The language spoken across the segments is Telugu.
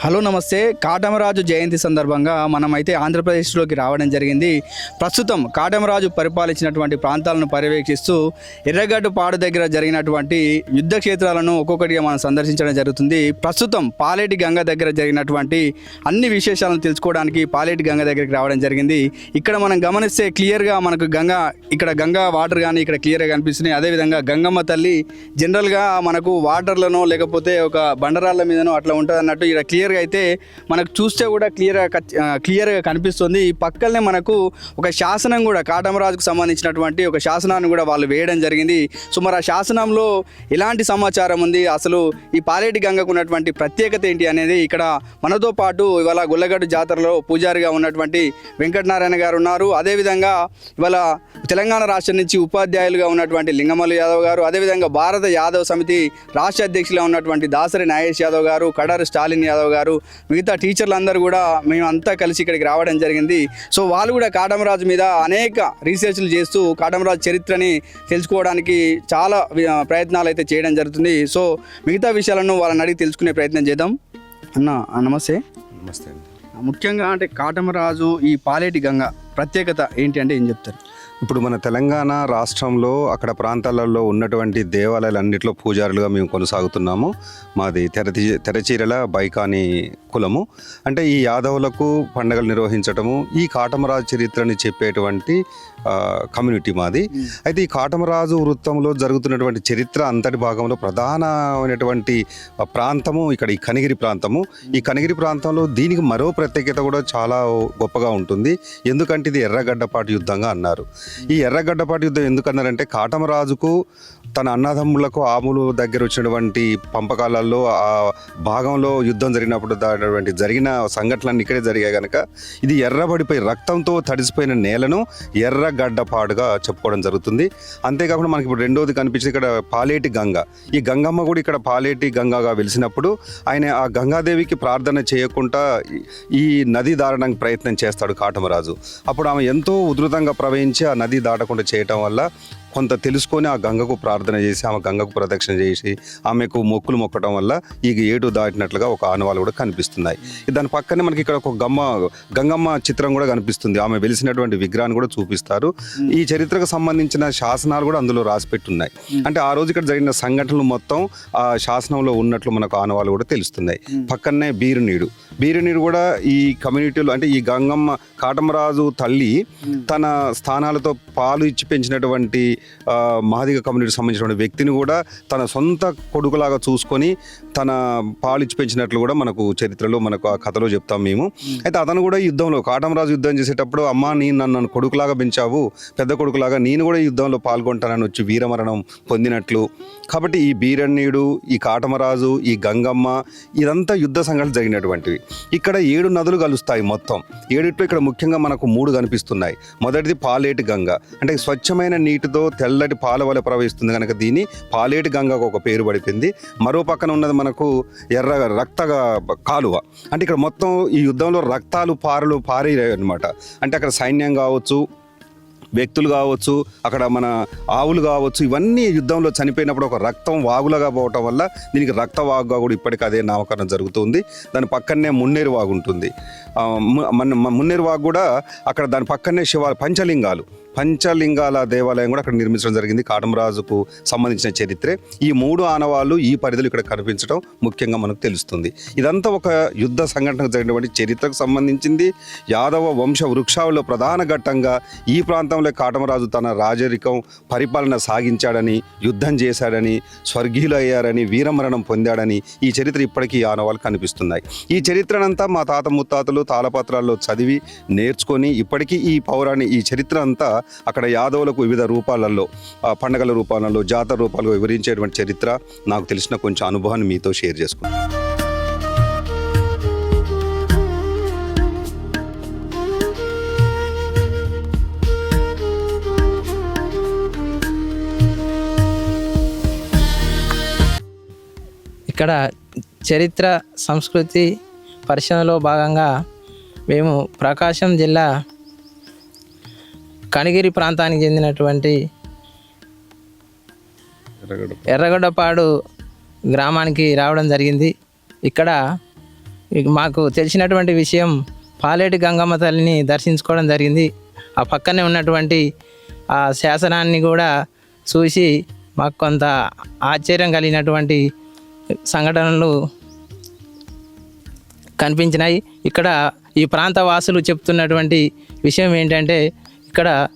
హలో నమస్తే. కాటమరాజు జయంతి సందర్భంగా మనమైతే ఆంధ్రప్రదేశ్లోకి రావడం జరిగింది. ప్రస్తుతం కాటమరాజు పరిపాలించినటువంటి ప్రాంతాలను పర్యవేక్షిస్తూ ఎర్రగడ్డపాడు దగ్గర జరిగినటువంటి యుద్ధ క్షేత్రాలను ఒక్కొక్కటిగా మనం సందర్శించడం జరుగుతుంది. ప్రస్తుతం పాలేటి గంగ దగ్గర జరిగినటువంటి అన్ని విశేషాలను తెలుసుకోవడానికి పాలేటి గంగ దగ్గరికి రావడం జరిగింది. ఇక్కడ మనం గమనిస్తే క్లియర్గా మనకు ఇక్కడ గంగా వాటర్ కానీ ఇక్కడ క్లియర్గా కనిపిస్తున్నాయి. అదేవిధంగా గంగమ్మ తల్లి జనరల్గా మనకు వాటర్లను లేకపోతే ఒక బండరాళ్ళ మీదనో అట్లా ఉంటుంది అన్నట్టు ఇక్కడ క్లియర్గా అయితే మనకు చూస్తే కూడా క్లియర్గా కనిపిస్తుంది. ఈ పక్కనే మనకు ఒక శాసనం కూడా కాటమరాజుకు సంబంధించినటువంటి ఒక శాసనాన్ని కూడా వాళ్ళు వేయడం జరిగింది. సో మరి ఆ శాసనంలో ఎలాంటి సమాచారం ఉంది, అసలు ఈ పాలేటి గంగకు ఉన్నటువంటి ప్రత్యేకత ఏంటి అనేది ఇక్కడ మనతో పాటు ఇవాళ గుల్లగడ్డు జాతరలో పూజారిగా ఉన్నటువంటి వెంకటనారాయణ గారు ఉన్నారు. అదేవిధంగా ఇవాళ తెలంగాణ రాష్ట్రం నుంచి ఉపాధ్యాయులుగా ఉన్నటువంటి లింగమల్లు యాదవ్ గారు, అదేవిధంగా భారత యాదవ్ సమితి రాష్ట్ర అధ్యక్షులుగా ఉన్నటువంటి దాసరి నాగేష్ యాదవ్ గారు, కడారు స్టాలిన్ యాదవ్ గారు, మిగతా టీచర్లు అందరూ కూడా మేమంతా కలిసి ఇక్కడికి రావడం జరిగింది. సో వాళ్ళు కూడా కాటమరాజు మీద అనేక రీసెర్చ్లు చేస్తూ కాటమరాజు చరిత్రని తెలుసుకోవడానికి చాలా ప్రయత్నాలు అయితే చేయడం జరుగుతుంది. సో మిగతా విషయాలను వాళ్ళని అడిగి తెలుసుకునే ప్రయత్నం చేద్దాం. అన్న నమస్తే. నమస్తే అండి. ముఖ్యంగా అంటే కాటమరాజు ఈ పాలేటి గంగ ప్రత్యేకత ఏంటి అంటే ఏం చెప్తారు? ఇప్పుడు మన తెలంగాణ రాష్ట్రంలో అక్కడ ప్రాంతాలలో ఉన్నటువంటి దేవాలయాలన్నింటిలో పూజారులుగా మేము కొనసాగుతున్నాము. మాది తెరచీరల బైకాని కులము. అంటే ఈ యాదవులకు పండుగలు నిర్వహించటము, ఈ కాటమరాజు చరిత్రని చెప్పేటువంటి కమ్యూనిటీ మాది. అయితే ఈ కాటమరాజు వృత్తంలో జరుగుతున్నటువంటి చరిత్ర అంతటి భాగంలో ప్రధానమైనటువంటి ప్రాంతము ఇక్కడ ఈ కనిగిరి ప్రాంతము. ఈ కనిగిరి ప్రాంతంలో దీనికి మరో ప్రత్యేకత కూడా చాలా గొప్పగా ఉంటుంది. ఎందుకంటే ఇది ఎర్రగడ్డపాటు యుద్ధంగా అన్నారు. ఈ ఎర్రగడ్డపాటు యుద్ధం ఎందుకన్నారంటే కాటమరాజుకు తన అన్నదమ్ములకు ఆములు దగ్గర వచ్చినటువంటి పంపకాలలో ఆ భాగంలో యుద్ధం జరిగినప్పుడు జరిగిన సంఘటనలు ఇక్కడే జరిగాయి కనుక ఇది ఎర్రబడిపోయి రక్తంతో తడిసిపోయిన నేలను ఎర్రగడ్డపాడుగా చెప్పుకోవడం జరుగుతుంది. అంతేకాకుండా మనకి ఇప్పుడు రెండోది కనిపించింది ఇక్కడ పాలేటి గంగ. ఈ గంగమ్మ కూడా ఇక్కడ పాలేటి గంగగా వెలిసినప్పుడు ఆయన ఆ గంగాదేవికి ప్రార్థన చేయకుండా ఈ నది దాటడానికి ప్రయత్నం చేస్తాడు కాటమరాజు. అప్పుడు ఆమె ఎంతో ఉధృతంగా ప్రవహించి ఆ నది దాటకుండా చేయటం వల్ల కొంత తెలుసుకొని ఆ గంగకు ప్రార్థన చేసి ఆమె గంగకు ప్రదక్షిణ చేసి ఆమెకు మొక్కులు మొక్కడం వల్ల ఈ ఏడు దాటినట్లుగా ఒక ఆనవాళ్ళు కూడా కనిపిస్తున్నాయి. దాని పక్కనే మనకి ఇక్కడ ఒక గంగమ్మ చిత్రం కూడా కనిపిస్తుంది. ఆమె వెలిసినటువంటి విగ్రహాన్ని కూడా చూపిస్తారు. ఈ చరిత్రకు సంబంధించిన శాసనాలు కూడా అందులో రాసిపెట్టున్నాయి. అంటే ఆ రోజు ఇక్కడ జరిగిన సంఘటనలు మొత్తం ఆ శాసనంలో ఉన్నట్లు మనకు ఆనవాళ్ళు కూడా తెలుస్తున్నాయి. పక్కనే బీరునీడు కూడా ఈ కమ్యూనిటీలో అంటే ఈ గంగమ్మ కాటమరాజు తల్లి తన స్థానాలతో పాలు ఇచ్చి పెంచినటువంటి మహాదిగ కమ్యూనిటీకి సంబంధించినటువంటి వ్యక్తిని కూడా తన సొంత కొడుకులాగా చూసుకొని తన పాలిచ్చి పెంచినట్లు కూడా మనకు చరిత్రలో మనకు ఆ కథలో చెప్తాం మేము. అయితే అతను కూడా యుద్ధంలో కాటమరాజు యుద్ధం చేసేటప్పుడు అమ్మ నేను నన్ను కొడుకులాగా పెంచావు, పెద్ద కొడుకులాగా నేను కూడా ఈ యుద్ధంలో పాల్గొంటానని వచ్చి వీరమరణం పొందినట్లు. కాబట్టి ఈ బీరన్నీడు, ఈ కాటమరాజు, ఈ గంగమ్మ ఇదంతా యుద్ధ సంఘటనలు జరిగినటువంటివి. ఇక్కడ 7 నదులు కలుస్తాయి. మొత్తం 7 ఇక్కడ ముఖ్యంగా మనకు 3 కనిపిస్తున్నాయి. మొదటిది పాలేటి గంగ, అంటే స్వచ్ఛమైన నీటితో తెల్లటి పాల వలె ప్రవహిస్తుంది కనుక దీన్ని పాలేటి గంగకు ఒక పేరు పడిపోయింది. మరో పక్కన ఉన్నది మనకు రక్త కాలువ, అంటే ఇక్కడ మొత్తం ఈ యుద్ధంలో రక్తాలు పారేయాయి అనమాట. అంటే అక్కడ సైన్యం కావచ్చు, వ్యక్తులు కావచ్చు, అక్కడ మన ఆవులు కావచ్చు, ఇవన్నీ యుద్ధంలో చనిపోయినప్పుడు ఒక రక్తం వాగులుగా పోవటం వల్ల దీనికి రక్త వాగుగా కూడా ఇప్పటికీ అదే నామకరణం జరుగుతుంది. దాని పక్కనే మున్నేరు వాగు ఉంటుంది. మున్నేరు వాగు కూడా అక్కడ దాని పక్కనే పంచలింగాల దేవాలయం కూడా అక్కడ నిర్మించడం జరిగింది. కాటమరాజుకు సంబంధించిన చరిత్రే. ఈ 3 ఆనవాళ్ళు ఈ పరిధిలో ఇక్కడ కనిపించడం ముఖ్యంగా మనకు తెలుస్తుంది. ఇదంతా ఒక యుద్ధ సంఘటనకు జరిగినటువంటి చరిత్రకు సంబంధించింది. యాదవ వంశ వృక్షాలలో ప్రధాన ఘట్టంగా ఈ ప్రాంతంలో కాటమరాజు తన రాజరికం పరిపాలన సాగించాడని, యుద్ధం చేశాడని, స్వర్గీయులు అయ్యారని, వీరమరణం పొందాడని ఈ చరిత్ర ఇప్పటికీ ఆనవాళ్ళు కనిపిస్తున్నాయి. ఈ చరిత్రనంతా మా తాత ముత్తాతలు తాళపత్రాల్లో చదివి నేర్చుకొని ఇప్పటికీ ఈ చరిత్ర అంతా అక్కడ యాదవులకు వివిధ రూపాలలో, పండగల రూపాలలో, జాతర రూపాల్లో వివరించేటువంటి చరిత్ర నాకు తెలిసిన కొంచెం అనుభవాన్ని మీతో షేర్ చేసుకున్నాను. ఇక్కడ చరిత్ర సంస్కృతి పరిశోధనలో భాగంగా మేము ప్రకాశం జిల్లా కనిగిరి ప్రాంతానికి చెందినటువంటి ఎర్రగడ్డపాడు గ్రామానికి రావడం జరిగింది. ఇక్కడ మాకు తెలిసినటువంటి విషయం పాలేటి గంగమ్మ తల్లిని దర్శించుకోవడం జరిగింది. ఆ పక్కనే ఉన్నటువంటి ఆ శాసనాన్ని కూడా చూసి మాకు కొంత ఆశ్చర్యం కలిగినటువంటి సంఘటనలు కనిపించినాయి. ఇక్కడ ఈ ప్రాంత వాసులు చెప్తున్నటువంటి విషయం ఏంటంటే, ఇక్కడ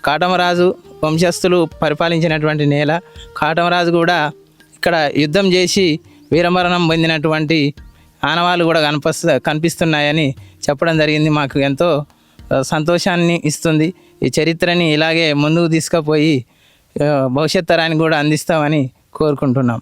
కాటమరాజు వంశస్థులు పరిపాలించినటువంటి నేల. కాటమరాజు కూడా ఇక్కడ యుద్ధం చేసి వీరమరణం పొందినటువంటి ఆనవాళ్ళు కూడా కనిపిస్తున్నాయని చెప్పడం జరిగింది. మాకు ఎంతో సంతోషాన్ని ఇస్తుంది. ఈ చరిత్రని ఇలాగే ముందుకు తీసుకుపోయి భవిష్యత్ తరానికి కూడా అందిస్తామని కోరుకుంటున్నాం.